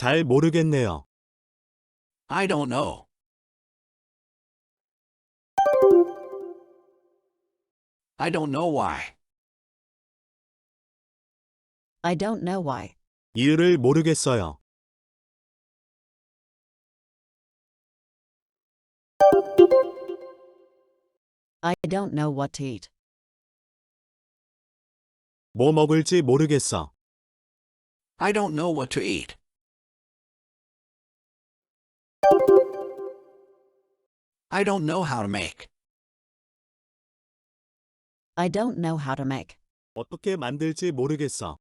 잘 모르겠네요. I don't know. I don't know why. I don't know why. 이유를 모르겠어요. I don't know what to eat. 뭐 먹을지 모르겠어. I don't know what to eat. I don't know how to make. I don't know how to make. 어떻게 만들지 모르겠어.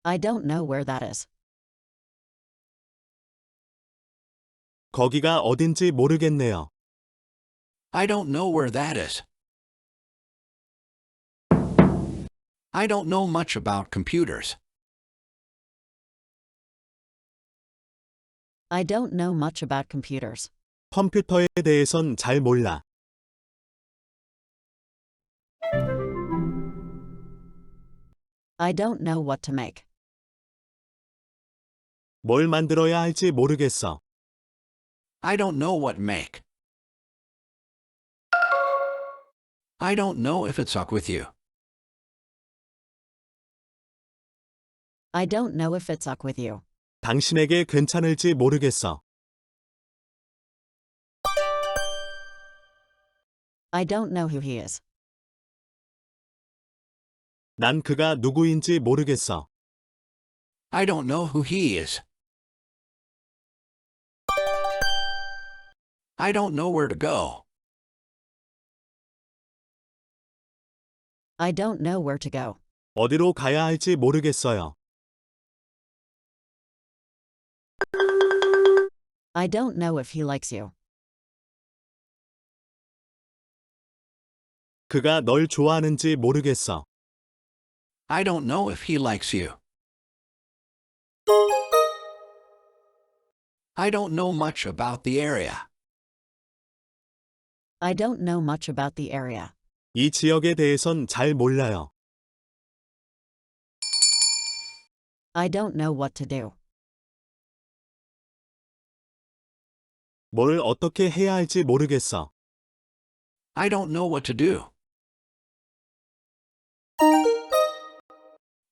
I don't know where that is. 거기가 어딘지 모르겠네요. I don't know where that is. I don't know much about computers. I don't know much about computers. 컴퓨터에 대해선 잘 몰라. I don't know what to make. 뭘 만들어야 할지 모르겠어. I don't know what make. I don't know if it's up with you. I don't know if it's up with you. 당신에게 괜찮을지 모르겠어. I don't know who he is. 난 그가 누구인지 모르겠어. I don't know who he is. I don't know where to go. I don't know where to go. 어디로 가야 할지 모르겠어요. I don't know if he likes you. 그가 널 좋아하는지 모르겠어. I don't know if he likes you. I don't know much about the area. I don't know much about the area. 이 지역에 대해선 잘 몰라요. I don't know what to do. 뭘 어떻게 해야 할지 모르겠어. I don't know what to do.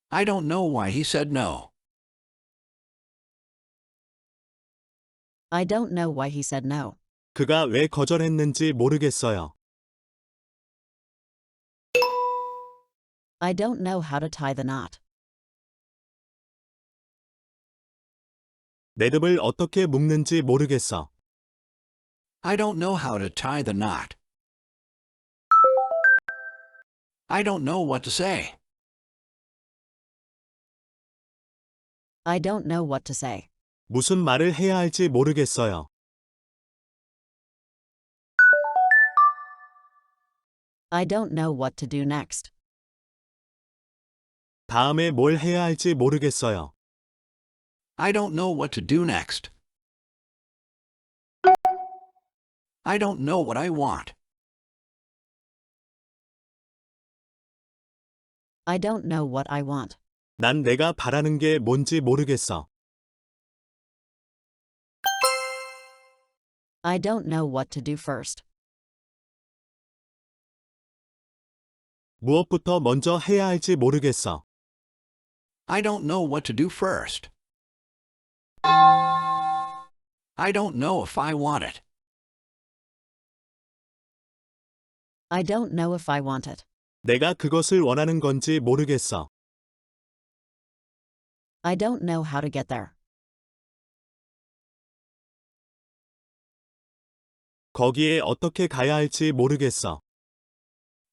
I don't know why he said no. I don't know why he said no. 그가 왜 거절했는지 모르겠어요. I don't know how to tie the knot. 매듭을 어떻게 묶는지 모르겠어. I don't know how to tie the knot. I don't know what to say. I don't know what to say. 무슨 말을 해야 할지 모르겠어요. I don't know what to do next. 다음에 뭘 해야 할지 모르겠어요. I don't know what to do next. I don't know what I want. I don't know what I want. 난 내가 바라는 게 뭔지 모르겠어. I don't know what to do first. 무엇부터 먼저 해야 할지 모르겠어. I don't know what to do first. I don't know if I want it. I don't know if I want it. 내가 그것을 원하는 건지 모르겠어. I don't know how to get there. 거기에 어떻게 가야 할지 모르겠어.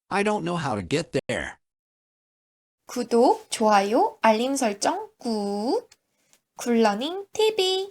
I don't know how to get there. 구독, 좋아요, 알림 설정 꾹. 굿러닝 TV